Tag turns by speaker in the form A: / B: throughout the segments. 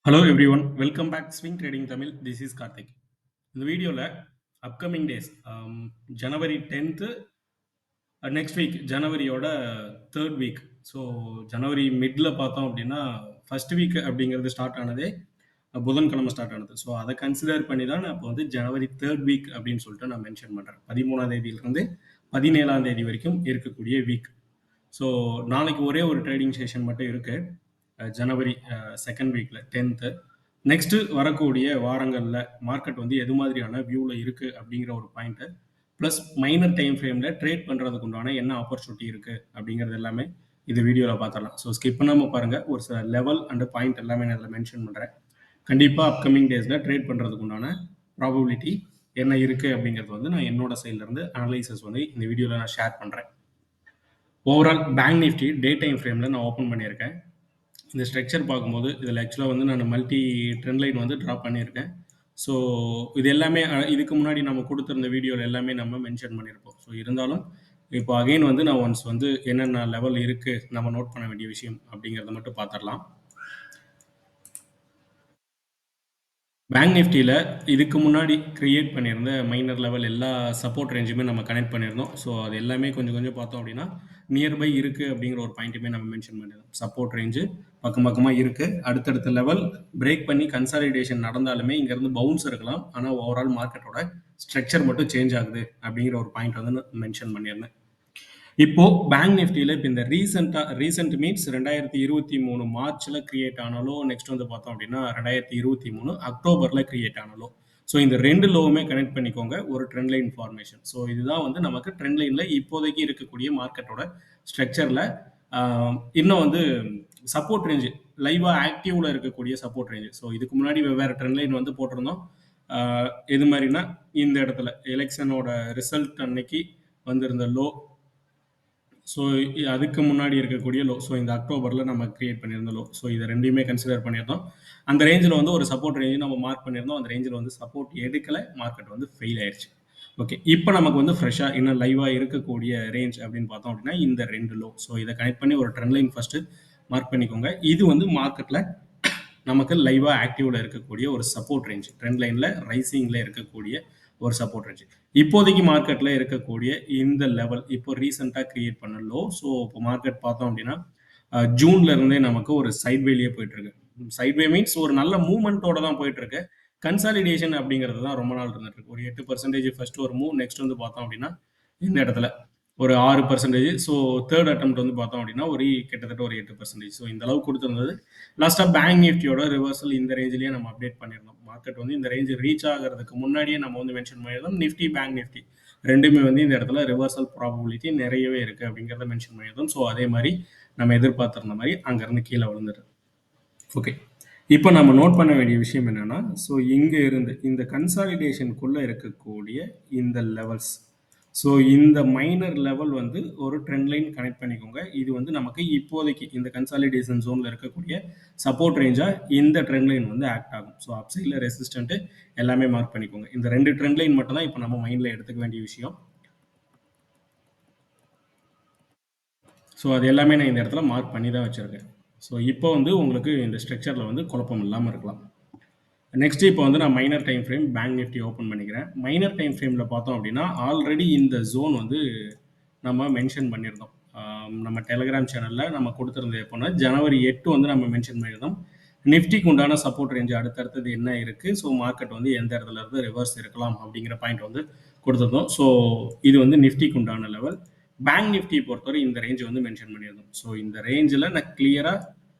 A: Hello everyone, welcome back swing trading Tamil. This is Karthik. இந்த வீடியோவில் upcoming days January 10th, next week ஜனவரியோட third week. So January middle பார்த்தோம் அப்படின்னா first week அப்படிங்கிறது start ஆனதே புதன்கிழமை ஸ்டார்ட் ஆனது. ஸோ அதை கன்சிடர் பண்ணி தான் நான் இப்போ வந்து ஜனவரி தேர்ட் வீக் அப்படின்னு சொல்லிட்டு நான் மென்ஷன் பண்ணுறேன். 13ஆம் தேதியிலிருந்து 17ஆம் தேதி வரைக்கும் இருக்கக்கூடிய வீக். ஸோ நாளைக்கு ஒரே ஒரு ட்ரேடிங் செஷன் மட்டும் இருக்குது ஜனவரி செகண்ட் வீக்கில் 10th. நெக்ஸ்ட்டு வரக்கூடிய வாரங்களில் மார்க்கெட் வந்து எது மாதிரியான வியூவில் இருக்குது அப்படிங்கிற ஒரு பாயிண்ட்டு, ப்ளஸ் மைனர் டைம் ஃப்ரேமில் ட்ரேட் பண்ணுறதுக்கு உண்டான என்ன ஆப்பர்ச்சுனிட்டி இருக்குது அப்படிங்கிறது எல்லாமே இது வீடியோவில் பார்த்துடலாம். ஸோ ஸ்கிப் பண்ணாமல் பாருங்கள். ஒரு சில லெவல் அண்டு பாயிண்ட் எல்லாமே நான் இதில் மென்ஷன் பண்ணுறேன். கண்டிப்பாக அப்கமிங் டேஸில் ட்ரேட் பண்ணுறதுக்கு உண்டான ப்ராபபிலிட்டி என்ன இருக்குது அப்படிங்கிறது வந்து நான் என்னோட சைட்லேருந்து அனலைசஸ் வந்து இந்த வீடியோவில் நான் ஷேர் பண்ணுறேன். Overall bank Nifty day time ஃப்ரேமில் நான் ஓப்பன் பண்ணியிருக்கேன். இந்த ஸ்ட்ரக்சர் பார்க்கும்போது இதில் ஆக்சுவலாக வந்து நான் மல்டி ட்ரெண்ட் லைன் வந்து ட்ரா பண்ணியிருக்கேன். ஸோ இது எல்லாமே இதுக்கு முன்னாடி நம்ம கொடுத்துருந்த வீடியோவில் எல்லாமே நம்ம மென்ஷன் பண்ணியிருப்போம். ஸோ இருந்தாலும் இப்போ அகைன் வந்து நான் ஒன்ஸ் வந்து என்னென்ன லெவல் இருக்குது நம்ம நோட் பண்ண வேண்டிய விஷயம் அப்படிங்கிறத மட்டும் பார்த்துடலாம். பேங்க் நிஃப்டியில் இதுக்கு முன்னாடி க்ரியேட் பண்ணியிருந்த மைனர் லெவல் எல்லா சப்போர்ட் ரேஞ்சுமே நம்ம கனெக்ட் பண்ணியிருந்தோம். ஸோ அது எல்லாமே கொஞ்சம் கொஞ்சம் பார்த்தோம் அப்படின்னா நியர்பை இருக்குது அப்படிங்கிற ஒரு பாயிண்ட்டுமே நம்ம மென்ஷன் பண்ணியிருந்தோம். சப்போர்ட் ரேஞ்சு பக்கம் பக்கமாக இருக்குது. அடுத்தடுத்த லெவல் பிரேக் பண்ணி கன்சாலிடேஷன் நடந்தாலுமே இங்கேருந்து பவுன்ஸ் இருக்கலாம். ஆனால் ஓவரால் மார்க்கெட்டோட ஸ்ட்ரக்சர் மட்டும் சேஞ்ச் ஆகுது அப்படிங்கிற ஒரு பாயிண்ட் வந்து மென்ஷன் பண்ணியிருந்தேன். இப்போ பேங்க் நிஃப்டியில் இப்போ இந்த ரீசெண்ட் மீன்ஸ் 2023 மார்ச்சில் கிரியேட் ஆனாலோ, நெக்ஸ்ட் வந்து பார்த்தோம் அப்படின்னா 2023 அக்டோபரில் கிரியேட் ஆனாலோ, ஸோ இந்த ரெண்டு லோவுமே கனெக்ட் பண்ணிக்கோங்க ஒரு ட்ரெண்ட் லைன் ஃபார்மேஷன். ஸோ இதுதான் வந்து நமக்கு ட்ரெண்ட் லைனில் இப்போதைக்கு இருக்கக்கூடிய மார்க்கெட்டோட ஸ்ட்ரக்சரில் இன்னும் வந்து சப்போர்ட் ரேஞ்சு லைவாக ஆக்டிவில் இருக்கக்கூடிய சப்போர்ட் ரேஞ்சு. ஸோ இதுக்கு முன்னாடி வேறு ட்ரெண்ட் லைன் வந்து போட்டிருந்தோம். எது மாதிரினா இந்த இடத்துல எலெக்ஷனோட ரிசல்ட் அன்னைக்கு வந்திருந்த லோ, ஸோ அதுக்கு முன்னாடி இருக்கக்கூடிய லோ, ஸோ இந்த அக்டோபரில் நம்ம கிரியேட் பண்ணியிருந்த லோ. ஸோ இதை ரெண்டையுமே கன்சிடர் பண்ணியிருந்தோம். அந்த ரேஞ்சில் வந்து ஒரு சப்போர்ட் ரேஞ்சு நம்ம மார்க் பண்ணியிருந்தோம். அந்த ரேஞ்சில் வந்து சப்போர்ட் எடுக்கலை, மார்க்கெட் வந்து ஃபெயில் ஆயிடுச்சு. ஓகே, இப்போ நமக்கு வந்து ஃப்ரெஷ்ஷாக இன்னும் லைவாக இருக்கக்கூடிய ரேஞ்ச் அப்படின்னு பார்த்தோம் அப்படின்னா இந்த ரெண்டு லோ. ஸோ இதை கனெக்ட் பண்ணி ஒரு ட்ரெண்ட் லைன் ஃபஸ்ட்டு மார்க் பண்ணிக்கோங்க. இது வந்து மார்க்கெட்டில் நமக்கு லைவாக ஆக்டிவில் இருக்கக்கூடிய ஒரு சப்போர்ட் ரேஞ்ச், ட்ரெண்ட் லைனில் ரைசிங்கில் இருக்கக்கூடிய ஒரு சப்போர்ட் ரேஞ்ச். இப்போதைக்கு மார்க்கெட்டில் இருக்கக்கூடிய இந்த லெவல் இப்போ ரீசெண்டாக கிரியேட் பண்ண லோ. ஸோ இப்போ மார்க்கெட் பார்த்தோம் அப்படின்னா ஜூன்ல இருந்தே நமக்கு ஒரு சைட்வேலேயே போயிட்டு இருக்கு. சைட்வே மீன்ஸ் ஒரு நல்ல மூவ்மெண்ட்டோட தான் போயிட்டு இருக்கு. கன்சாலிடேஷன் அப்படிங்கிறது தான் ரொம்ப நாள் இருந்துட்டு இருக்கு. ஒரு 8% ஃபர்ஸ்ட் ஒரு மூவ், நெக்ஸ்ட் வந்து பார்த்தோம் அப்படின்னா இந்த இடத்துல ஒரு 6%. ஸோ தேர்ட் அட்டெம்ப்ட் வந்து பார்த்தோம் அப்படின்னா கிட்டத்தட்ட ஒரு 8%. ஸோ இந்த அளவு கொடுத்துருந்தது. லாஸ்ட்டாக பேங்க் நிஃப்டியோட ரிவர்சல் இந்த ரேஞ்சிலேயே நம்ம அப்டேட் பண்ணியிருந்தோம். மார்க்கெட் வந்து இந்த ரேஞ்சு ரீச் ஆகிறதுக்கு முன்னாடியே நம்ம வந்து மென்ஷன் பண்ணியிருந்தோம். நிஃப்டி பேங்க் நிஃப்டி ரெண்டுமே வந்து இந்த இடத்துல ரிவர்சல் ப்ராபபிலிட்டி நிறையவே இருக்குது அப்படிங்கிறத மென்ஷன் பண்ணியிருந்தோம். ஸோ அதே மாதிரி நம்ம எதிர்பார்த்துருந்த மாதிரி அங்கேருந்து கீழே விழுந்துரு. ஓகே, இப்போ நம்ம நோட் பண்ண வேண்டிய விஷயம் என்னென்னா, ஸோ இங்கே இருந்து இந்த கன்சாலிடேஷனுக்குள்ளே இருக்கக்கூடிய இந்த லெவல்ஸ், ஸோ இந்த மைனர் லெவல் வந்து ஒரு ட்ரெண்ட் லைன் கனெக்ட் பண்ணிக்கோங்க. இது வந்து நமக்கு இப்போதைக்கு இந்த கன்சாலிடேஷன் ஜோனில் இருக்கக்கூடிய சப்போர்ட் ரேஞ்சாக இந்த ட்ரெண்ட் லைன் வந்து ஆக்ட் ஆகும். ஸோ அப்சைடில் ரெசிஸ்டன்ட்டு எல்லாமே மார்க் பண்ணிக்கோங்க. இந்த ரெண்டு ட்ரெண்ட் லைன் மட்டும் தான் இப்போ நம்ம மைண்டில் எடுத்துக்க வேண்டிய விஷயம். ஸோ அது எல்லாமே நான் இந்த இடத்துல மார்க் பண்ணி தான் வச்சுருக்கேன். ஸோ இப்போ வந்து உங்களுக்கு இந்த ஸ்ட்ரக்சரில் வந்து குழப்பம் இல்லாமல் இருக்கலாம். நெக்ஸ்ட் இப்போ வந்து நான் minor time frame bank Nifty open பண்ணிக்கிறேன். மைனர் டைம் ஃப்ரேமில் பார்த்தோம் அப்படின்னா ஆல்ரெடி இந்த ஜோன் வந்து நம்ம மென்ஷன் பண்ணியிருந்தோம். நம்ம டெலிகிராம் சேனலில் நம்ம கொடுத்துருந்தது எப்போனா ஜனவரி 8 வந்து நம்ம மென்ஷன் பண்ணியிருந்தோம். நிஃப்டிக்கு உண்டான சப்போர்ட் ரேஞ்சு அடுத்தடுத்தது என்ன இருக்குது, ஸோ மார்க்கெட் வந்து எந்த இடத்துல இருந்து ரிவர்ஸ் இருக்கலாம் அப்படிங்கிற பாயிண்ட் வந்து கொடுத்துருந்தோம். ஸோ இது வந்து நிஃப்டிக்கு உண்டான லெவல். பேங்க் நிஃப்டி பொறுத்தவரை இந்த ரேஞ்சு வந்து மென்ஷன் பண்ணியிருந்தோம். ஸோ இந்த ரேஞ்சில் நான் கிளியராக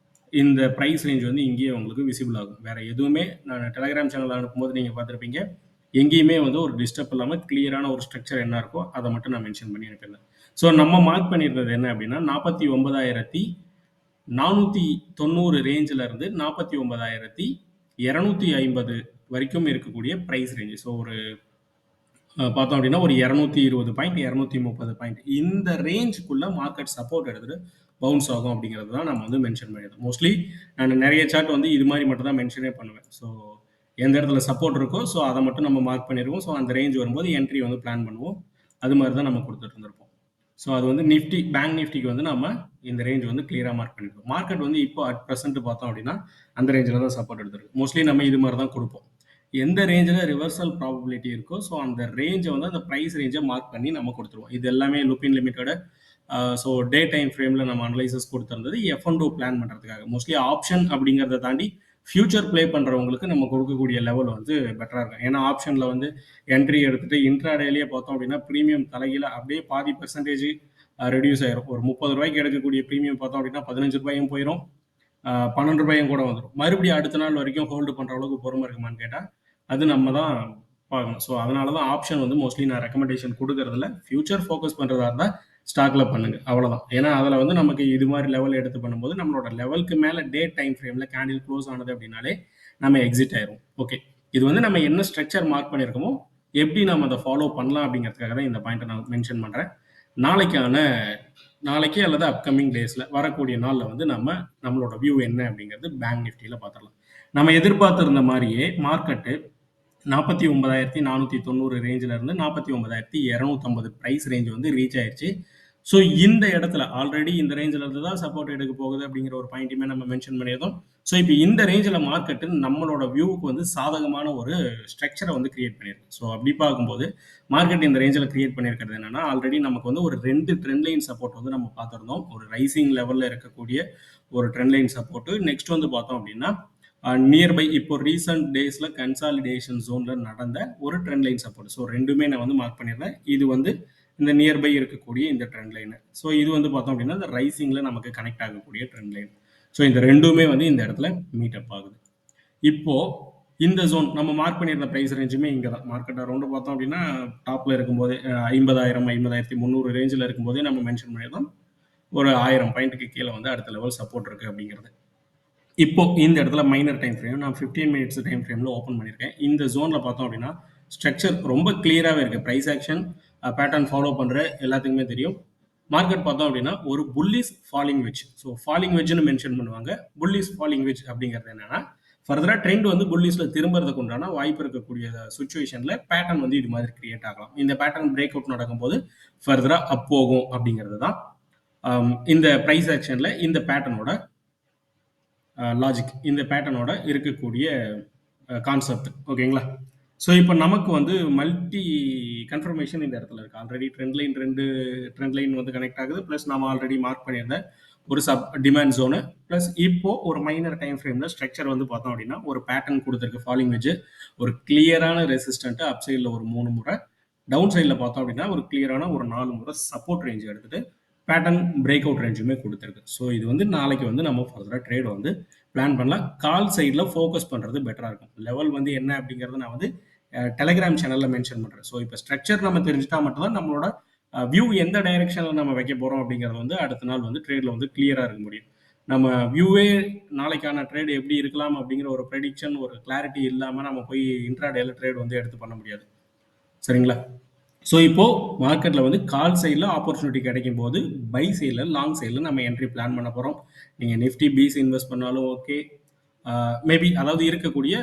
A: இந்த ப்ரைஸ் ரேஞ்ச் வந்து இங்கேயே உங்களுக்கு விசிபிள் ஆகும். வேறு எதுவுமே நான் டெலிகிராம் சேனலில் அனுப்பும்போது நீங்கள் பார்த்துருப்பீங்க, எங்கேயுமே வந்து ஒரு டிஸ்டர்ப் இல்லாமல் கிளியரான ஒரு ஸ்ட்ரக்சர் என்ன இருக்கோ அதை மட்டும் நான் மென்ஷன் பண்ணி அனுப்பியிருந்தேன். ஸோ நம்ம மார்க் பண்ணியிருந்தது என்ன அப்படின்னா 49,490 ரேஞ்சில் இருந்து 49,250 வரைக்கும் இருக்கக்கூடிய ப்ரைஸ் ரேஞ்சு. ஸோ ஒரு பார்த்தோம் அப்படின்னா ஒரு 220 பாயிண்ட் 230 பாயிண்ட் இந்த ரேஞ்சுக்குள்ளே மார்க்கெட் சப்போர்ட் எடுத்துகிட்டு பவுன்ஸ் ஆகும் அப்படிங்கிறது தான் நம்ம வந்து மென்ஷன் பண்ணியிருந்தோம். மோஸ்ட்லி நான் நிறைய சார்ட் வந்து இது மாதிரி மட்டும் தான் மென்ஷனே பண்ணுவேன். ஸோ எந்த இடத்துல சப்போர்ட் இருக்கோ ஸோ அதை மட்டும் நம்ம மார்க் பண்ணிடுவோம். ஸோ அந்த ரேஞ்ச் வரும்போது என்ட்ரி வந்து பிளான் பண்ணுவோம். அது மாதிரி தான் நம்ம கொடுத்துட்டு இருந்திருப்போம். ஸோ அது வந்து நிஃப்டி பேங்க் நிஃப்டிக்கு வந்து நம்ம இந்த ரேஞ்ச் வந்து கிளியராக மார்க் பண்ணிருக்கோம். மார்க்கெட் வந்து இப்போ அட் ப்ரெசென்ட் பார்த்தோம் அப்படின்னா அந்த ரேஞ்சில் தான் சப்போர்ட் எடுத்திருக்கு. மோஸ்ட்லி நம்ம இது மாதிரி தான் கொடுப்போம். எந்த ரேஞ்சில் ரிவர்சல் ப்ராபபிலிட்டி இருக்கோ ஸோ அந்த ரேஞ்சை வந்து அந்த ப்ரைஸ் ரேஞ்சை மார்க் பண்ணி நம்ம கொடுத்துருவோம். இது எல்லாமே லுப்பின் லிமிட்டோட ஸோ டே டைம் ஃப்ரேமில் நம்ம அனலைசஸ் கொடுத்துருந்தது F&O பிளான் பண்ணுறதுக்காக. மோஸ்ட்லி ஆப்ஷன் அப்படிங்கிறத தாண்டி ஃபியூச்சர் ப்ளே பண்ணுறவங்களுக்கு நம்ம கொடுக்கக்கூடிய லெவல் வந்து பெட்டராக இருக்கும். ஏன்னா ஆப்ஷனில் வந்து என்ட்ரி எடுத்துட்டு இன்ட்ராடேலேயே பார்த்தோம் அப்படின்னா ப்ரீமியம் தலைகீழ அப்படியே பாதி பெர்சன்டேஜ் ரெடியூஸ் ஆயிரும். ஒரு 30 ரூபாய்க்கு எடுக்கக்கூடிய ப்ரீமியம் பார்த்தோம் அப்படின்னா 15 ரூபாயும் போயிடும், 12 ரூபாயும் கூட வந்துடும். மறுபடியும் அடுத்த நாள் வரைக்கும் ஹோல்டு பண்ணுற அளவுக்கு பொறுமை இருக்குமான்னு கேட்டால் அது நம்ம தான் பார்க்கணும். ஸோ அதனால தான் ஆப்ஷன் வந்து மோஸ்ட்லி நான் ரெக்கமெண்டேஷன் கொடுக்கறதில்ல. ஃபியூச்சர் ஃபோக்கஸ் பண்ணுறதா இருந்தால் ஸ்டாக்ல பண்ணுங்க, அவ்வளவுதான். ஏன்னா அதுல வந்து நமக்கு இது மாதிரி லெவல் எடுத்து பண்ணும்போது நம்மளோட லெவலுக்கு மேல டே டைம் ஃப்ரேம்ல கேண்டில் க்ளோஸ் ஆனது அப்படின்னாலே நம்ம எக்ஸிட் ஆயிரும். ஓகே, இது வந்து நம்ம என்ன ஸ்ட்ரக்சர் மார்க் பண்ணியிருக்கோமோ எப்படி நம்ம அதை ஃபாலோ பண்ணலாம் அப்படிங்கிறதுக்காக தான் இந்த பாயிண்ட்டை நான் மென்ஷன் பண்றேன். நாளைக்கு அல்லது அப்கமிங் டேஸ்ல வரக்கூடிய நாள்ல வந்து நம்மளோட வியூ என்ன அப்படிங்கிறது பேங்க் நிஃப்டியில பார்த்துடலாம். நம்ம எதிர்பார்த்திருந்த மாதிரியே மார்க்கெட்டு 49,490 ரேஞ்சில இருந்து 49,250 பிரைஸ் ரேஞ்ச் வந்து ரீச் ஆயிடுச்சு. ஸோ இந்த இடத்துல ஆல்ரெடி இந்த ரேஞ்சில் இருந்து தான் சப்போர்ட் எடுக்க போகுது அப்படிங்கிற ஒரு பாயிண்ட்டுமே நம்ம மென்ஷன் பண்ணியிருந்தோம். ஸோ இப்போ இந்த ரேஞ்சில் மார்க்கெட்டு நம்மளோட வியூவுக்கு வந்து சாதகமான ஒரு ஸ்ட்ரக்சரை வந்து கிரியேட் பண்ணியிருக்கு. ஸோ அப்படி பார்க்கும்போது மார்க்கெட் இந்த ரேஞ்சில் கிரியேட் பண்ணியிருக்கிறது என்னன்னா, ஆல்ரெடி நமக்கு வந்து ஒரு 2 ட்ரெண்ட் லைன் சப்போர்ட் வந்து நம்ம பார்த்துருந்தோம். ஒரு ரைசிங் லெவலில் இருக்கக்கூடிய ஒரு ட்ரெண்ட் லைன் சப்போர்ட். நெக்ஸ்ட் வந்து பார்த்தோம் அப்படின்னா நியர்பை இப்போ ரீசன்ட் டேஸ்ல கன்சாலிடேஷன் ஜோன்ல நடந்த ஒரு ட்ரெண்ட் லைன் சப்போர்ட். ஸோ ரெண்டுமே நான் வந்து மார்க் பண்ணியிருந்தேன். இது வந்து இந்த நியர்பை இருக்கக்கூடிய இந்த ட்ரெண்ட் லைன். ஸோ இது வந்து பார்த்தோம் அப்படின்னா இந்த ரைசிங்ல நமக்கு கனெக்ட் ஆகக்கூடிய ட்ரெண்ட் லைன். ஸோ இந்த ரெண்டுமே வந்து இந்த இடத்துல மீட் அப் ஆகுது. இப்போ இந்த ஜோன் நம்ம மார்க் பண்ணியிருந்த ப்ரைஸ் ரேஞ்சுமே இங்கே தான். மார்க்கெட் அரௌண்டு பார்த்தோம் அப்படின்னா டாப்ல இருக்கும்போதே 50,000 50,300 ரேஞ்சில் இருக்கும்போதே நம்ம மென்ஷன் பண்ணியிருந்தோம் ஒரு 1000 பாயிண்ட்டுக்கு கீழே வந்து அடுத்த லெவல் சப்போர்ட் இருக்கு அப்படிங்கிறது. இப்போ இந்த இடத்துல மைனர் டைம் ஃப்ரேம் நான் 15 மினிட்ஸ் டைம் ஃப்ரேமில் ஓப்பன் பண்ணியிருக்கேன். இந்த ஜோனில் பார்த்தோம் அப்படின்னா ஸ்ட்ரக்சர் ரொம்ப கிளியராகவே இருக்குது. ப்ரைஸ் ஆக்ஷன் பேட்டர்ன் ஃபாலோ பண்ணுற எல்லாத்துக்குமே தெரியும். மார்க்கெட் பார்த்தோம் அப்படின்னா ஒரு bullish falling wedge. So falling வெஜ்னு மென்ஷன் பண்ணுவாங்க. புல்லிஸ் ஃபாலிங் வெஜ் அப்படிங்கிறது என்னன்னா ஃபர்தராக ட்ரெண்ட் வந்து புல்லிஸில் திரும்புறதுக்கு உண்டான வாய்ப்பு இருக்கக்கூடிய சுச்சுவேஷனில் பேட்டர்ன் வந்து இது மாதிரி கிரியேட் ஆகலாம். இந்த பேட்டர்ன் பிரேக் அவுட் நடக்கும்போது ஃபர்தராக அப் போகும் அப்படிங்கிறது தான் இந்த ப்ரைஸ் ஆக்ஷனில் இந்த பேட்டர்னோட லாஜிக், இந்த பேட்டர்னோட இருக்கக்கூடிய கான்செப்ட். ஓகேங்களா? ஸோ இப்போ நமக்கு வந்து மல்டி கன்ஃபர்மேஷன் இந்த இடத்துல இருக்குது. ஆல்ரெடி ட்ரெண்ட் லைன் வந்து கனெக்ட் ஆகுது. ப்ளஸ் நம்ம ஆல்ரெடி மார்க் பண்ணியிருந்த ஒரு சப் டிமாண்ட் ஜோனு, ப்ளஸ் இப்போ ஒரு மைனர் டைம் ஃப்ரேமில் ஸ்ட்ரக்சர் வந்து பார்த்தோம் அப்படின்னா ஒரு பேட்டர்ன் கொடுத்துருக்கு. ஃபாலிங் வெஜ், ஒரு கிளியரான ரெசிஸ்டன்ட்டு அப் சைடில் ஒரு 3 முறை, டவுன் சைடில் பார்த்தோம் அப்படின்னா ஒரு கிளியரான ஒரு 4 முறை சப்போர்ட் ரேஞ்ச் எடுத்துட்டு பேட்டர்ன் பிரேக் அவுட் ரேஞ்சுமே கொடுத்துருக்கு. ஸோ இது வந்து நாளைக்கு வந்து நம்ம ஃபர்தராக ட்ரேட் வந்து பிளான் பண்ணலாம். கால் சைடில் ஃபோக்கஸ் பண்ணுறது பெட்டராக இருக்கும். லெவல் வந்து என்ன அப்படிங்கிறத நான் வந்து டெலிகிராம் சேனலில் மென்ஷன் பண்ணுறேன். ஸோ இப்போ ஸ்ட்ரக்சர் நம்ம தெரிஞ்சுட்டா மட்டும்தான் நம்மளோட வியூ எந்த டைரெக்ஷனில் நம்ம வைக்க போகிறோம் அப்படிங்கிறது வந்து அடுத்த நாள் வந்து ட்ரேடில் வந்து கிளியராக இருக்க முடியும். நம்ம வியூவே நாளைக்கான ட்ரேட் எப்படி இருக்கலாம் அப்படிங்கிற ஒரு ப்ரெடிக்ஷன், ஒரு கிளாரிட்டி இல்லாமல் நம்ம போய் இன்ட்ராடேல ட்ரேட் வந்து எடுத்து பண்ண முடியாது. சரிங்களா? ஸோ இப்போ மார்க்கெட்டில் வந்து கால் சைடில் ஆப்பர்ச்சுனிட்டி கிடைக்கும் போது பை சைடில் லாங் சைடில் நம்ம என்ட்ரி பிளான் பண்ண போகிறோம். நீங்கள் நிஃப்டி பீஸ் இன்வெஸ்ட் பண்ணாலும் ஓகே, மேபி அதாவது இருக்கக்கூடிய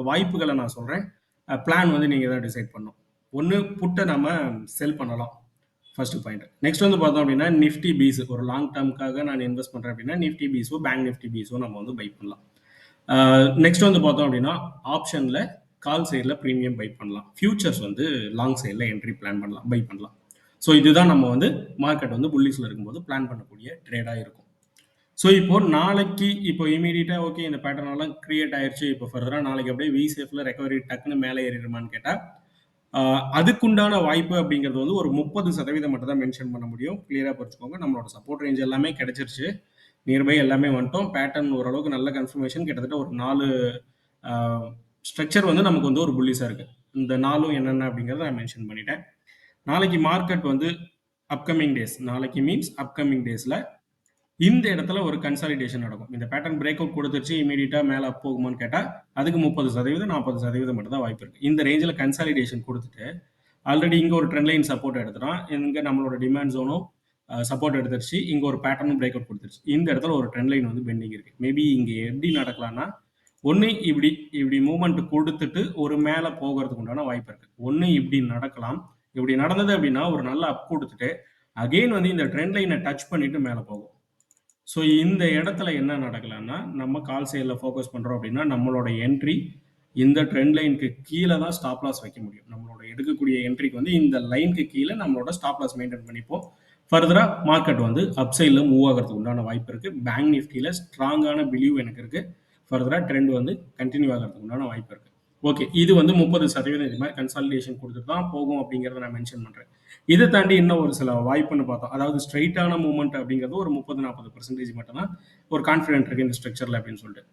A: வாய்ப்புகளை நான் சொல்கிறேன். பிளான் வந்து நீங்கள் தான் டிசைட் பண்ணணும். ஒன்று புட்டை நம்ம செல் பண்ணலாம், ஃபர்ஸ்ட் பாயிண்ட். நெக்ஸ்ட் வந்து பார்த்தோம் அப்படின்னா நிஃப்டி பீஸ் ஒரு லாங் டேர்முக்காக நான் இன்வெஸ்ட் பண்ணுறேன் அப்படின்னா நிஃப்டி பீஸோ பேங்க் நிஃப்டி பீஸோ நம்ம வந்து பை பண்ணலாம். நெக்ஸ்ட் வந்து பார்த்தோம் அப்படின்னா ஆப்ஷனில் கால் சைடில் ப்ரீமியம் பை பண்ணலாம். ஃபியூச்சர்ஸ் வந்து லாங் சைடில் என்ட்ரி பிளான் பண்ணலாம், பை பண்ணலாம். ஸோ இதுதான் நம்ம வந்து மார்க்கெட் வந்து புல்லிஸில் இருக்கும்போது பிளான் பண்ணக்கூடிய ட்ரேடாக இருக்கும். ஸோ இப்போ நாளைக்கு இப்போ இமீடியட்டாக ஓகே இந்த பேட்டர்னெல்லாம் கிரியேட் ஆயிடுச்சு, இப்போ ஃபர்தராக நாளைக்கு அப்படியே விசேஃபில் ரெக்கவரி டக்குன்னு மேலே ஏறிடுமான்னு கேட்டால் அதுக்குண்டான வாய்ப்பு அப்படிங்கிறது வந்து ஒரு 30% மட்டும் தான் மென்ஷன் பண்ண முடியும். கிளியராக புரிச்சுக்கோங்க. நம்மளோட சப்போர்ட் ரேஞ்ச் எல்லாமே கிடைச்சிருச்சு, நியர்பை எல்லாமே வந்துட்டோம். பேட்டர்ன் ஓரளவுக்கு நல்ல கன்ஃபர்மேஷன், கிட்டத்தட்ட ஒரு 4 ஸ்ட்ரக்சர் வந்து நமக்கு வந்து ஒரு புல்லிஸாக இருக்குது. இந்த 4ம் என்னென்ன அப்படிங்கிறத நான் மென்ஷன் பண்ணிட்டேன். நாளைக்கு மார்க்கெட் வந்து அப்கமிங் டேஸ், நாளைக்கு மீன்ஸ் அப்கமிங் டேஸில் இந்த இடத்துல ஒரு கன்சாலிடேஷன் நடக்கும். இந்த பேட்டர்ன் பிரேக் அவுட் கொடுத்துருச்சு, இமீடியட்டாக மேலே அப் போகுமான்னு கேட்டால் அதுக்கு 30% 40% மட்டும் தான் வாய்ப்பு இருக்குது. இந்த ரேஞ்சில் கன்சாலிடேஷன் கொடுத்துட்டு ஆல்ரெடி இங்கே ஒரு ட்ரெண்ட் லைன் சப்போர்ட் எடுத்துட்டான், இங்கே நம்மளோட டிமாண்ட் ஜோனும் சப்போர்ட் எடுத்துருச்சு, இங்கே ஒரு பேட்டர்னும் பிரேக் அவுட் கொடுத்துருச்சு. இந்த இடத்துல ஒரு ட்ரெண்ட் லைன் வந்து பெண்டிங் இருக்குது. மேபி இங்கே எப்படி நடக்கலாம்னா ஒன்று இப்படி மூவ்மெண்ட் கொடுத்துட்டு ஒரு மேலே போகிறதுக்கு உண்டான வாய்ப்பு இருக்குது. ஒன்று இப்படி நடக்கலாம். இப்படி நடந்தது அப்படின்னா ஒரு நல்ல அப் கொடுத்துட்டு அகைன் வந்து இந்த ட்ரெண்ட் லைனை டச் பண்ணிட்டு மேலே போகும். ஸோ இந்த இடத்துல என்ன நடக்கலாம்னா, நம்ம கால் சைடில் ஃபோக்கஸ் பண்ணுறோம் அப்படின்னா நம்மளோட என்ட்ரி இந்த ட்ரெண்ட் லைனுக்கு கீழே தான் ஸ்டாப் லாஸ் வைக்க முடியும். நம்மளோட எடுக்கக்கூடிய என்ட்ரிக்கு வந்து இந்த லைனுக்கு கீழே நம்மளோட ஸ்டாப் லாஸ் மெயின்டைன் பண்ணிப்போம். ஃபர்தராக மார்க்கெட் வந்து அப் சைடில் மூவ் ஆகிறதுக்கு உண்டான வாய்ப்பு இருக்குது. பேங்க் நிஃப்டியில் ஸ்ட்ராங்கான பிலீவ் எனக்கு இருக்குது. ஃபர்தராக ட்ரெண்ட் வந்து கண்டினியூ ஆகிறதுக்கு உண்டான வாய்ப்பு இருக்குது. ஓகே, இது வந்து 30% இது மாதிரி கன்சாலிடேஷன் கொடுத்துட்டு தான் போகும் அப்படிங்கிறத நான் மென்ஷன் பண்ணுறேன். இதை தாண்டி இன்னும் ஒரு சில வாய்ப்புன்னு பார்த்தோம். அதாவது ஸ்ட்ரைட்டான மூவ்மெண்ட் அப்படிங்கிறது ஒரு 30-40% மட்டும் தான் ஒரு கான்ஃபிடென்ட் இருக்குது இந்த ஸ்ட்ரக்சரில் அப்படின்னு சொல்லிட்டு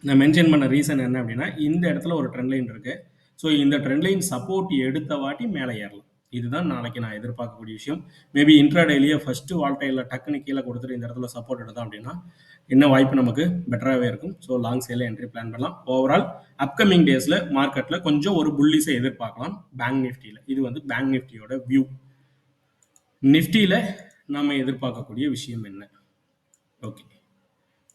A: நான் மென்ஷன் பண்ண ரீசன் என்ன அப்படின்னா, இந்த இடத்துல ஒரு ட்ரெண்ட் லைன் இருக்கு. ஸோ இந்த ட்ரெண்ட் லைன் சப்போர்ட் எடுத்த வாட்டி மேலே ஏறலாம். இதுதான் நாளைக்கு நான் எதிர்பார்க்கக்கூடிய விஷயம். மேபி இன்ட்ராடேலியே ஃபர்ஸ்ட் வால்டைலில் டக்குன்னு கீழே கொடுத்துட்டு இந்த இடத்துல சப்போர்ட் எடுத்தோம் அப்படின்னா இன்னும் வாய்ப்பு நமக்கு பெட்டராகவே இருக்கும். ஸோ லாங் சேலில் என்ட்ரி பிளான் பண்ணலாம். ஓவரால் அப்கமிங் டேஸில் மார்க்கெட்டில் கொஞ்சம் ஒரு புல்லிஸை எதிர்பார்க்கலாம் பேங்க் நிஃப்டியில். இது வந்து பேங்க் நிஃப்டியோட வியூ. நிஃப்டியில் நம்ம எதிர்பார்க்கக்கூடிய விஷயம் என்ன? ஓகே,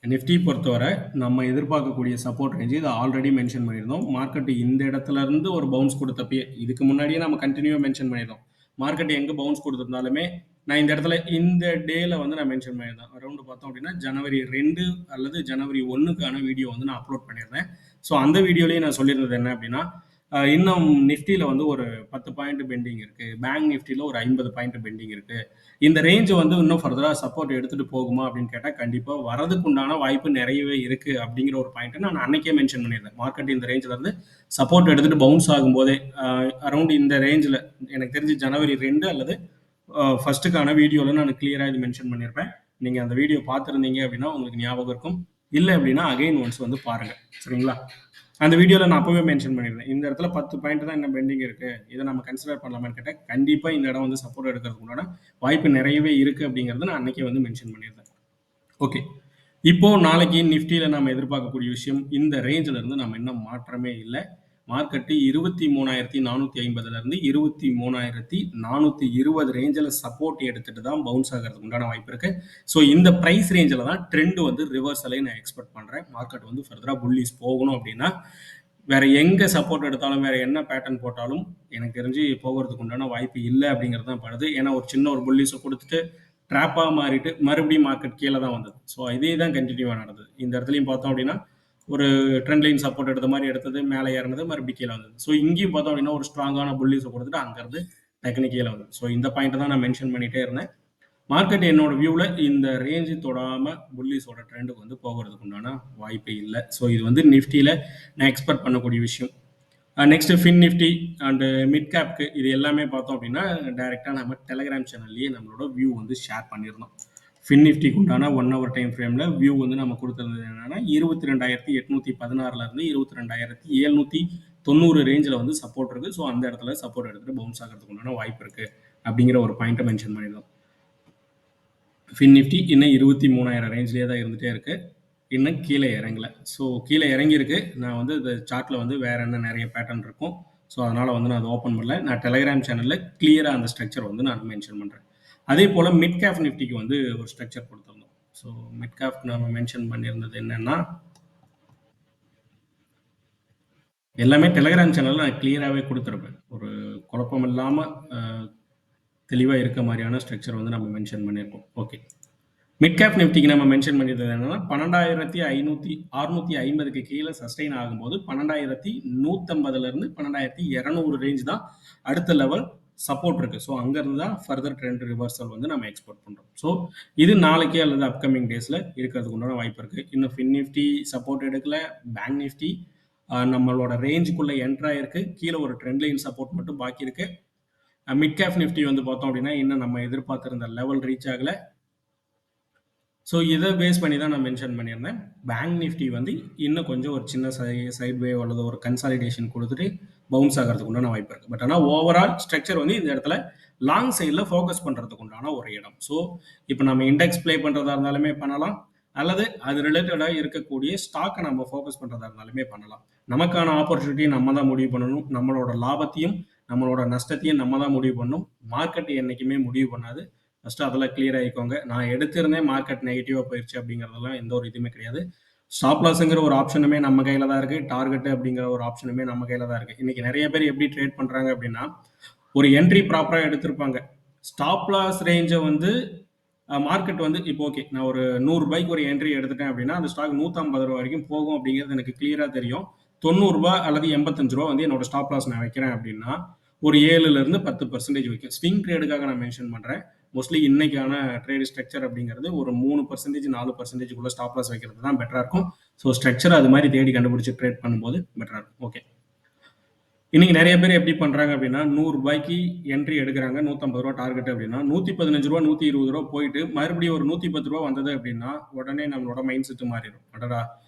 A: நிஃப்டி பொறுத்தவரை நம்ம எதிர்பார்க்கக்கூடிய சப்போர்ட் ரேஞ்சு இதை ஆல்ரெடி மென்ஷன் பண்ணியிருந்தோம். மார்க்கெட் இந்த இடத்துல இருந்து ஒரு பவுன்ஸ் கொடுத்தப்பயே இதுக்கு முன்னாடியே நம்ம கண்டினியூவாக மென்ஷன் பண்ணியிருந்தோம். மார்க்கெட் எங்கே பவுன்ஸ் கொடுத்துருந்தாலுமே நான் இந்த இடத்துல இந்த டேல வந்து நான் மென்ஷன் பண்ணியிருந்தேன். அரௌண்ட் பார்த்தோம் அப்படின்னா ஜனவரி 2 அல்லது ஜனவரி 1க்கான வீடியோ வந்து நான் அப்லோட் பண்ணியிருந்தேன். ஸோ அந்த வீடியோலேயே நான் சொல்லியிருந்தது என்ன அப்படின்னா, இன்னும் நிஃப்டியில் வந்து ஒரு 10 பாயிண்ட் பெண்டிங் இருக்குது. பேங்க் நிஃப்டியில் ஒரு 50 பாயிண்ட் பெண்டிங் இருக்குது. இந்த ரேஞ்ச் வந்து இன்னும் ஃபர்தராக சப்போர்ட் எடுத்துகிட்டு போகுமா அப்படின்னு கேட்டால் கண்டிப்பாக வரதுக்கு உண்டான வாய்ப்பு நிறையவே இருக்குது அப்படிங்கிற ஒரு பாயிண்ட்டை நான் அன்னைக்கே மென்ஷன் பண்ணியிருந்தேன். மார்க்கெட் இந்த ரேஞ்சில் இருந்து சப்போர்ட் எடுத்துகிட்டு பவுன்ஸ் ஆகும்போதே அரௌண்ட் இந்த ரேஞ்சில் எனக்கு தெரிஞ்சு ஜனவரி 2 அல்லது ஃபர்ஸ்ட்டுக்கான வீடியோவில் நான் கிளியராக இது மென்ஷன் பண்ணியிருப்பேன். நீங்கள் அந்த வீடியோ பார்த்துருந்தீங்க அப்படின்னா உங்களுக்கு ஞாபகம் இருக்கும். இல்லை அப்படின்னா அகைன் ஒன்ஸ் வந்து பாருங்கள், சரிங்களா? அந்த வீடியோவில் நான் அப்போவே மென்ஷன் பண்ணியிருந்தேன். இந்த இடத்துல 10 பாயிண்ட் தான் இன்னும் பெண்டிங் இருக்குது, இதை நம்ம கன்சிடர் பண்ணலாமான்னு கேட்டால் கண்டிப்பாக இந்த இடம் வந்து சப்போர்ட் எடுக்கிறதுக்கு உண்டான வாய்ப்பு நிறையவே இருக்குது அப்படிங்கிறத நான் அன்னைக்கே வந்து மென்ஷன் பண்ணியிருந்தேன். ஓகே, இப்போ நாளைக்கு நிஃப்டியில் நம்ம எதிர்பார்க்கக்கூடிய விஷயம் இந்த ரேஞ்சில் இருந்து நம்ம இன்னும் மாற்றமே இல்லை. மார்க்கெட்டு 23,450லேருந்து 23,420 ரேஞ்சில் சப்போர்ட் எடுத்துட்டு தான் பவுன்ஸ் ஆகிறதுக்கு உண்டான வாய்ப்பு இருக்கு. ஸோ இந்த ப்ரைஸ் ரேஞ்சில் தான் ட்ரெண்ட் வந்து ரிவர்சலை நான் எக்ஸ்பெக்ட் பண்ணுறேன். மார்க்கெட் வந்து ஃபர்தராக புல்லிஸ் போகணும் அப்படின்னா வேற எங்கே சப்போர்ட் எடுத்தாலும் வேற என்ன பேட்டர்ன் போட்டாலும் எனக்கு தெரிஞ்சு போகிறதுக்கு உண்டான வாய்ப்பு இல்லை அப்படிங்கிறது தான் படுது. ஏன்னா ஒரு சின்ன ஒரு புல்லிஸை கொடுத்துட்டு ட்ராப்பாக மாறிட்டு மறுபடியும் மார்க்கெட் கீழே தான் வந்தது. ஸோ இதே தான் கண்டினியூவாக நடந்தது. இந்த இடத்துலையும் பார்த்தோம் அப்படின்னா ஒரு ட்ரெண்ட் லைன் சப்போர்ட் எடுத்த மாதிரி எடுத்தது, மேலே ஏறினது, மறுபடியும் கீழே வந்தது. ஸோ இங்கேயும் பார்த்தோம் அப்படின்னா ஒரு ஸ்ட்ராங்கான புல்லிஸை கொடுத்துட்டு அங்கேருந்து டக்குனு கீழே வந்தது. ஸோ இந்த பாயிண்ட்டை தான் நான் மென்ஷன் பண்ணிகிட்டே இருந்தேன். மார்க்கெட் என்னோட வியூவில் இந்த ரேஞ்சு தொடாமல் புல்லிஸோட ட்ரெண்டுக்கு வந்து போகிறதுக்கு உண்டான வாய்ப்பே இல்லை. ஸோ இது வந்து நிஃப்டியில் நான் எக்ஸ்பெக்ட் பண்ணக்கூடிய விஷயம். Next FinNifty and mid கேப்க்கு இது எல்லாமே பார்த்தோம் அப்படின்னா டைரெக்டாக நம்ம டெலகிராம் சேனல்லையே நம்மளோட வியூ வந்து ஷேர் பண்ணியிருந்தோம். ஃபின் நிஃப்டிக்கு உண்டான 1 hour டைம் ஃப்ரேமில் வியூ வந்து நம்ம கொடுத்துருந்தது என்னன்னா 22,816லேருந்து 22,790 ரேஞ்சில் வந்து சப்போர்ட் இருக்குது. ஸோ அந்த இடத்துல சப்போர்ட் எடுத்துகிட்டு பவுன்ஸ் ஆகிறதுக்கு உண்டான வாய்ப்பு இருக்குது அப்படிங்கிற ஒரு பாயிண்ட்டை மென்ஷன் பண்ணியிருந்தோம். ஃபின் நிஃப்டி இன்னும் 23,000 ரேஞ்சிலே தான் இருந்துகிட்டே இருக்குது, இன்னும் கீழே இறங்கலை. ஸோ கீழே இறங்கியிருக்கு. நான் வந்து இந்த சார்ட்டில் வந்து வேறு என்ன நிறைய பேட்டர்ன் இருக்கும். ஸோ அதனால் வந்து நான் அதை ஓப்பன் பண்ணல. நான் டெலகிராம் சேனலில் கிளியராக அந்த ஸ்ட்ரக்சர் வந்து நான் மென்ஷன் பண்ணுறேன். அதே போல் மிட் கேப் நிஃப்டிக்கு வந்து ஒரு ஸ்ட்ரக்சர் கொடுத்துருந்தோம். ஸோ மிட் கேப் நம்ம மென்ஷன் பண்ணியிருந்தது என்னென்னா எல்லாமே டெலகிராம் சேனலில் நான் கிளியராகவே கொடுத்துருப்பேன். ஒரு குழப்பம் இல்லாமல் தெளிவாக இருக்க மாதிரியான ஸ்ட்ரக்சர் வந்து நம்ம மென்ஷன் பண்ணியிருக்கோம். ஓகே, மிட் கேப் நிஃப்டிக்கு நம்ம மென்ஷன் பண்ணியிருந்தது என்னன்னா 12,650க்கு கீழே சஸ்டெயின் ஆகும்போது 12,150லேருந்து 12,200 ரேஞ்ச் தான் அடுத்த லெவல் சப்போர்ட் இருக்கு. ஸோ அங்கேருந்து தான் ஃபர்தர் ட்ரெண்ட் ரிவர்சல் வந்து நம்ம எக்ஸ்பெக்ட் பண்ணுறோம். ஸோ இது நாளைக்கே அல்லது அப்கமிங் டேஸில் இருக்கிறதுக்கு உண்டான வாய்ப்பு இருக்குது. இன்னும் ஃபின் நிஃப்டி சப்போர்ட் எடுக்கல, பேங்க் நிஃப்டி நம்மளோட ரேஞ்சுக்குள்ளே என்ட்ராயிருக்கு, கீழே ஒரு ட்ரெண்ட் லைன் சப்போர்ட் மட்டும் பாக்கி இருக்கு. மிட் கேப் நிஃப்டி வந்து பார்த்தோம் அப்படின்னா இன்னும் நம்ம எதிர்பார்த்திருந்த லெவல் ரீச் ஆகலை. ஸோ இதை பேஸ் பண்ணி தான் நான் மென்ஷன் பண்ணியிருந்தேன். பேங்க் நிஃப்டி வந்து இன்னும் கொஞ்சம் ஒரு சின்ன சைட் வேவ் அல்லது ஒரு கன்சாலிடேஷன் கொடுத்துட்டு பவுன்ஸ் ஆகிறதுக்கு உண்டான வாய்ப்பு இருக்குது. பட் ஆனால் ஓவரால் ஸ்ட்ரக்சர் வந்து இந்த இடத்துல லாங் சைடில் ஃபோக்கஸ் பண்ணுறதுக்கு உண்டான ஒரு இடம். ஸோ இப்போ நம்ம இண்டெக்ஸ் ப்ளே பண்ணுறதா இருந்தாலுமே பண்ணலாம், அல்லது அது ரிலேட்டடாக இருக்கக்கூடிய ஸ்டாக்கை நம்ம ஃபோக்கஸ் பண்ணுறதா இருந்தாலுமே பண்ணலாம். நமக்கான ஆப்பர்ச்சுனிட்டியை நம்ம தான் முடிவு பண்ணணும். நம்மளோட லாபத்தையும் நம்மளோட நஷ்டத்தையும் நம்ம தான் முடிவு பண்ணணும். மார்க்கெட் என்றைக்குமே முடிவு பண்ணாது. ஃபஸ்ட்டு அதெல்லாம் கிளியர் ஆகிக்கோங்க. நான் எடுத்திருந்தேன் மார்க்கெட் நெகட்டிவாக போயிடுச்சு அப்படிங்கிறதெல்லாம் எந்த ஒரு இதுவுமே கிடையாது. ஸ்டாப் லாஸுங்கிற ஒரு ஆப்ஷனுமே நம்ம கையில் தான் இருக்குது. டார்கெட்டு அப்படிங்கிற ஒரு ஆப்ஷனுமே நம்ம கையில் தான் இருக்குது. இன்றைக்கி நிறைய பேர் எப்படி ட்ரேட் பண்ணுறாங்க அப்படின்னா ஒரு என்ட்ரி ப்ராப்பராக எடுத்திருப்பாங்க, ஸ்டாப் லாஸ் ரேஞ்சை வந்து மார்க்கெட் வந்து இப்போ ஓகே நான் ஒரு 100 ரூபாய்க்கு ஒரு என்ட்ரி எடுத்துட்டேன் அப்படின்னா அந்த ஸ்டாக் 150 ரூபா வரைக்கும் போகும் அப்படிங்கிறது எனக்கு கிளியரா தெரியும். 90 ரூபாய் அல்லது 85 ரூபா வந்து என்னோட ஸ்டாப் லாஸ் நான் வைக்கிறேன் அப்படின்னா ஒரு 7ல இருந்து 10% வைக்கும். ஸ்விங் ட்ரேடுக்காக நான் மென்ஷன் பண்றேன். மோஸ்ட்லி இன்னைக்கான ட்ரேட் ஸ்ட்ரக்சர் அப்படிங்கிறது ஒரு 3% 4%குள்ள ஸ்டாப் லாஸ் வைக்கிறது தான் பெட்டரா இருக்கும். ஸோ ஸ்ட்ரக்சர் அது மாதிரி தேடி கண்டுபிடிச்சு ட்ரேட் பண்ணும்போது பெட்டரா இருக்கும். ஓகே, இன்னைக்கு நிறைய பேர் எப்படி பண்றாங்க அப்படின்னா 100 ரூபாய்க்கு என்ட்ரி எடுக்கிறாங்க, 150 ரூபா டார்கெட் அப்படின்னா 115 ரூபா 120 ரூபா போயிட்டு மறுபடியும் ஒரு 110 ரூபா வந்தது அப்படின்னா உடனே நம்மளோட மைண்ட் செட் மாறிடும். அடடா,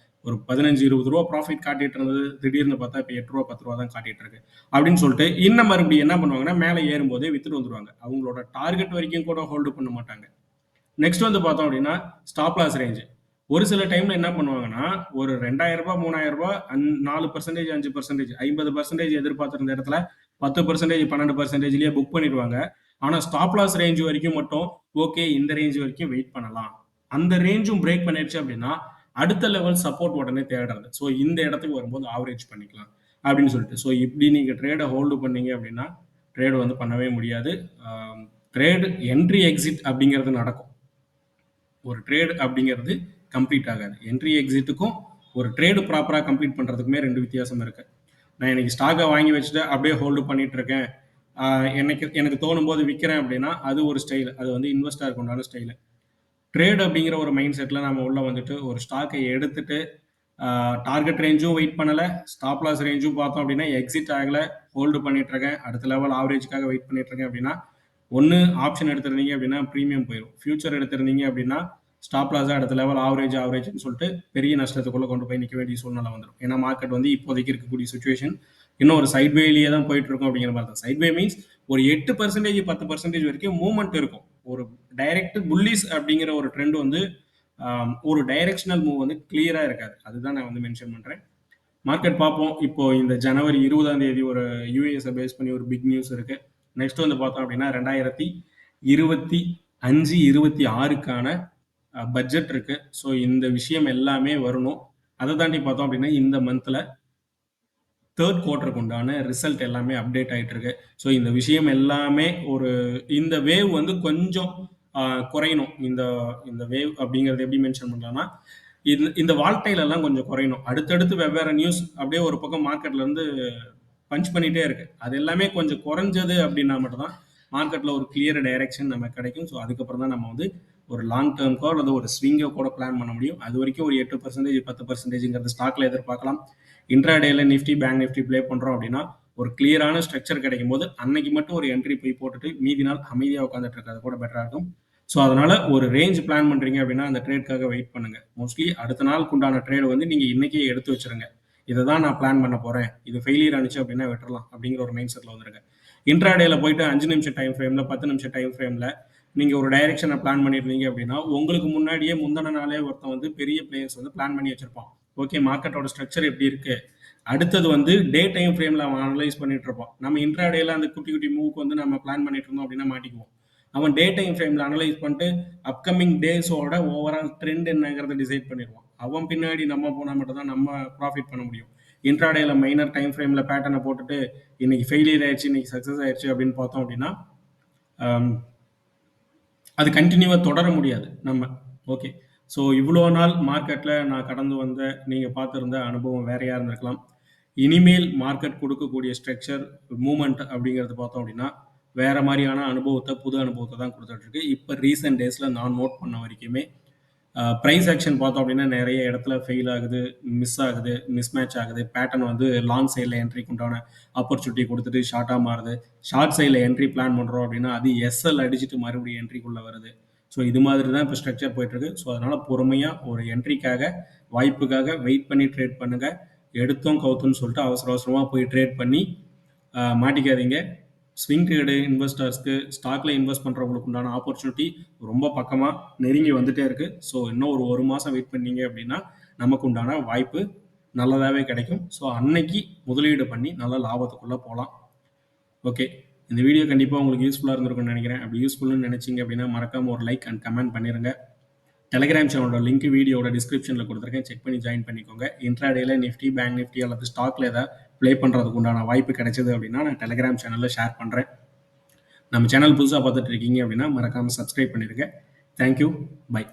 A: ஒரு 15-20 ரூபா ப்ராஃபிட் காட்டிட்டு இருந்தது, திடீர்னு பார்த்தா இப்போ 8 ரூபா 10 ரூபா தான் காட்டிட்டு இருக்கு அப்படின்னு சொல்லிட்டு இன்னும் மறுபடியும் என்ன பண்ணுவாங்கன்னா மேலே ஏறும்போதே வித்துட்டு வந்துருவாங்க. அவங்களோட டார்கெட் வரைக்கும் கூட ஹோல்டு பண்ண மாட்டாங்க. நெக்ஸ்ட் வந்து பார்த்தோம் அப்படின்னா ஸ்டாப் லாஸ் ரேஞ்ச். ஒரு சில டைம்ல என்ன பண்ணுவாங்கன்னா ஒரு 2000 ரூபாய் 3000 ரூபாய் 4% 5% 50% எதிர்பார்த்திருந்த இடத்துல 10% 12%லயே புக் பண்ணிடுவாங்க. ஆனா ஸ்டாப் லாஸ் ரேஞ்ச் வரைக்கும் மட்டும் ஓகே இந்த ரேஞ்ச் வரைக்கும் வெயிட் பண்ணலாம். அந்த ரேஞ்சும் பிரேக் பண்ணிடுச்சு அப்படின்னா அடுத்த லெவல் சப்போர்ட் உடனே தேடுறது. ஸோ இந்த இடத்துக்கு வரும்போது ஆவரேஜ் பண்ணிக்கலாம் அப்படின்னு சொல்லிட்டு. ஸோ இப்படி நீங்க ட்ரேடை ஹோல்டு பண்ணீங்க அப்படின்னா ட்ரேட் வந்து பண்ணவே முடியாது. ட்ரேடு என்ட்ரி எக்ஸிட் அப்படிங்கிறது நடக்கும். ஒரு ட்ரேடு அப்படிங்கிறது கம்ப்ளீட் ஆகாது. என்ட்ரி எக்ஸிட்டுக்கும் ஒரு ட்ரேடு ப்ராப்பராக கம்ப்ளீட் பண்ணுறதுக்குமே 2 வித்தியாசம் இருக்கு. நான் இன்னைக்கு ஸ்டாக்கை வாங்கி வச்சுட்டு அப்படியே ஹோல்டு பண்ணிட்டு இருக்கேன், எனக்கு தோணும் போது விற்கிறேன் அப்படின்னா அது ஒரு ஸ்டைல். அது வந்து இன்வெஸ்டருக்கு உண்டான ஸ்டைலு. ட்ரேட் அப்படிங்கிற ஒரு மைண்ட் செட்டில் நம்ம உள்ள வந்துட்டு ஒரு ஸ்டாக்கை எடுத்துட்டு டார்கெட் ரேஞ்சும் வெயிட் பண்ணலை, ஸ்டாப் லாஸ் ரேஞ்சும் பார்த்தோம் அப்படின்னா எக்ஸிட் ஆகலை, ஹோல்டு பண்ணிட்டு இருக்கேன், அடுத்த லெவல் ஆவரேஜ்க்காக வெயிட் பண்ணிட்டு இருக்கேன் அப்படின்னா ஒன்று ஆப்ஷன் எடுத்திருந்தீங்க அப்படின்னா ப்ரீமியம் போயிடும். ஃபியூச்சர் எடுத்திருந்தீங்க அப்படின்னா ஸ்டாப் லாஸாக அடுத்த லெவல் ஆவரேஜ்னு சொல்லிட்டு பெரிய நஷ்டத்துக்குள்ளே கொண்டு போய் நிற்க வேண்டிய சூழ்நிலை வந்துடும். ஏன்னா மார்க்கெட் வந்து இப்போதைக்கு இருக்கக்கூடிய சுச்சுவேஷன் இன்னும் ஒரு சைட்வேலேயே தான் போயிட்டு இருக்கும் அப்படிங்கிற மாதிரி தான். சைட்வே மீன்ஸ் ஒரு 8% 10% வரைக்கும் மூவ்மெண்ட் இருக்கும். ஒரு டைரக்ட் புல்லிஸ் அப்படிங்கிற ஒரு ட்ரெண்ட் வந்து ஒரு டைரக்ஷனல் மூவ் வந்து கிளியரா இருக்காது. அதுதான் நான் வந்து மென்ஷன் பண்றேன். மார்க்கெட் பார்ப்போம். இப்போ இந்த ஜனவரி 20ஆம் தேதி ஒரு யூஎஸ் பேஸ் பண்ணி ஒரு பிக் நியூஸ் இருக்கு. நெக்ஸ்ட் வந்து பார்த்தோம் அப்படின்னா 2025 26க்கான பட்ஜெட் இருக்கு. ஸோ இந்த விஷயம் எல்லாமே வரணும். அதை தாண்டி பார்த்தோம் அப்படின்னா இந்த மந்த்ல தேர்ட் குவார்ட்டருக்கு உண்டான ரிசல்ட் எல்லாமே அப்டேட் ஆயிட்டு இருக்கு. ஸோ இந்த விஷயம் எல்லாமே ஒரு இந்த வேவ் வந்து கொஞ்சம் குறையணும். இந்த இந்த வேவ் அப்படிங்கிறது எப்படி மென்ஷன் பண்ணலாம்னா இந்த வாழ்க்கையில எல்லாம் கொஞ்சம் குறையணும். அடுத்தடுத்து வெவ்வேறு நியூஸ் அப்படியே ஒரு பக்கம் மார்க்கெட்ல இருந்து பஞ்ச் பண்ணிட்டே இருக்கு. அது எல்லாமே கொஞ்சம் குறைஞ்சது அப்படின்னா மட்டும்தான் மார்க்கெட்ல ஒரு கிளியர் டைரக்ஷன் நமக்கு கிடைக்கும். ஸோ அதுக்கப்புறம் தான் நம்ம வந்து ஒரு லாங் டேர்ம்க்கோ அல்லது ஒரு ஸ்விங்கோ கூட பிளான் பண்ண முடியும். அது வரைக்கும் ஒரு 8% 10%ங்கிறது ஸ்டாக்ல எதிர்பார்க்கலாம். இன்ட்ராடேல நிஃப்டி பேங்க் நிஃப்டி ப்ளே பண்றோம் அப்படின்னா ஒரு கிளியரான ஸ்ட்ரக்சர் கிடைக்கும் போது அன்னைக்கு மட்டும் ஒரு என்ட்ரி போய் போட்டுட்டு மீதி நாள் அமைதியாக உட்காந்துட்டு இருக்கிறது கூட பெட்டரா இருக்கும். ஸோ அதனால ஒரு ரேஞ்ச் பிளான் பண்றீங்க அப்படின்னா அந்த ட்ரேட்காக வெயிட் பண்ணுங்க. மோஸ்ட்லி அடுத்த நாளுக்கு உண்டான ட்ரேட் வந்து நீங்க இன்னைக்கே எடுத்து வச்சிருங்க. இதை தான் நான் பிளான் பண்ண போறேன், இது ஃபெயிலியர் ஆனிச்சு அப்படின்னா விட்டுறலாம் அப்படிங்கிற ஒரு மைண்ட் செட்ல வந்துருங்க. இன்ட்ராடேல போயிட்டு 5 நிமிஷம் டைம் ஃப்ரேம்ல 10 நிமிஷம் டைம் ஃப்ரேம்ல நீங்க ஒரு டைரக்ஷனை பிளான் பண்ணிருந்தீங்க அப்படின்னா உங்களுக்கு முன்னாடியே முந்தின நாளே ஒருத்தன் வந்து பெரிய பிளேயர்ஸ் வந்து பிளான் பண்ணி வச்சிருப்பான். ஓகே, மார்க்கெட்டோட ஸ்ட்ரக்சர் எப்படி இருக்கு, அடுத்தது வந்து டே டைம் ஃப்ரேம்ல அவன் அனலைஸ் பண்ணிட்டு இருப்பான். நம்ம இன்ட்ராடேல அந்த குட்டி குட்டி மூவ்க்கு வந்து நம்ம பிளான் பண்ணிட்டு இருந்தோம் அப்படின்னா மாட்டிக்குவோம். அவன் டே டைம் ஃப்ரேம்ல அனலைஸ் பண்ணிட்டு அப்கமிங் டேஸோட ஓவரால் ட்ரெண்ட் என்னங்கிறத டிசைட் பண்ணிடுவான். அவன் பின்னாடி நம்ம போனால் மட்டும் தான் நம்ம ப்ராஃபிட் பண்ண முடியும். இன்ட்ராடேல மைனர் டைம் ஃப்ரேம்ல பேட்டர்னை போட்டுட்டு இன்னைக்கு ஃபெயிலியர் ஆயிடுச்சு இன்னைக்கு சக்ஸஸ் ஆயிடுச்சு அப்படின்னு பார்த்தோம் அப்படின்னா அது கண்டினியூவாக தொடர முடியாது நம்ம. ஓகே, ஸோ இவ்வளோ நாள் மார்க்கெட்டில் நான் கடந்து வந்த நீங்கள் பார்த்துருந்த அனுபவம் வேறையாக இருந்திருக்கலாம். இனிமேல் மார்க்கெட் கொடுக்கக்கூடிய ஸ்ட்ரக்சர் மூமெண்ட் அப்படிங்கிறது பார்த்தோம் அப்படின்னா வேற மாதிரியான அனுபவத்தை புது அனுபவத்தை தான் கொடுத்துட்ருக்கு. இப்போ ரீசெண்ட் டேஸில் நான் நோட் பண்ண வரைக்குமே ப்ரைஸ் ஆக்ஷன் பார்த்தோம் அப்படின்னா நிறைய இடத்துல ஃபெயில் ஆகுது, மிஸ் ஆகுது, மிஸ் மேட்ச் ஆகுது. பேட்டர்ன் வந்து லாங் சைடில் என்ட்ரிக்கு உண்டான ஆப்பர்ச்சுனிட்டி கொடுத்துட்டு ஷார்ட்டாக மாறுது. ஷார்ட் சைடில் என்ட்ரி பிளான் பண்ணுறோம் அப்படின்னா அது எஸ்எல் அடிச்சுட்டு மறுபடியும் என்ட்ரிக்குள்ளே வருது. ஸோ இது மாதிரி தான் இப்போ ஸ்ட்ரக்சர் போயிட்டுருக்கு. ஸோ அதனால் பொறுமையாக ஒரு என்ட்ரிக்காக வாய்ப்புக்காக வெயிட் பண்ணி ட்ரேட் பண்ணுங்கள். எடுத்தோம் கவுத்துன்னு சொல்லிட்டு அவசர அவசரமாக போய் ட்ரேட் பண்ணி மாட்டிக்காதீங்க. ஸ்விங் ட்ரேடு இன்வெஸ்டர்ஸ்க்கு ஸ்டாக்ல இன்வெஸ்ட் பண்ணுறவங்களுக்கு உண்டான ஆப்பர்ச்சுனிட்டி ரொம்ப பக்கமாக நெருங்கி வந்துட்டே இருக்குது. ஸோ இன்னும் ஒரு மாதம் வெயிட் பண்ணீங்க அப்படின்னா நமக்கு உண்டான வாய்ப்பு நல்லதாகவே கிடைக்கும். ஸோ அன்னைக்கு முதலீடு பண்ணி நல்ல லாபத்துக்குள்ளே போகலாம். ஓகே, இந்த வீடியோ கண்டிப்பாக உங்களுக்கு யூஸ்ஃபுல்லாக இருந்திருக்கும்னு நினைக்கிறேன். அப்படி யூஸ்ஃபுல்னு நினச்சிங்க அப்படின்னா மறக்காமல் ஒரு லைக் அண்ட் கமெண்ட் பண்ணிடுங்க. டெலிகிராம் சேனலோட லிங்க் வீடியோட டிஸ்கிரிப்ஷனில் கொடுத்துருக்கேன், செக் பண்ணி ஜாயின் பண்ணிக்கோங்க. இன்ட்ராடேல நிஃப்டி பேங்க் நிஃப்டி அல்லது ஸ்டாக்ல ஏதாவது ப்ளே பண்ணுறதுக்கு உண்டான வாய்ப்பு கிடைச்சது அப்படின்னா நான் டெலிகிராம் சேனலில் ஷேர் பண்ணுறேன். நம்ம சேனல் புதுசா பார்த்துட்டு இருக்கீங்க அப்படின்னா, மறக்காம சப்ஸ்கிரைப் பண்ணிருங்க. Thank you. பை.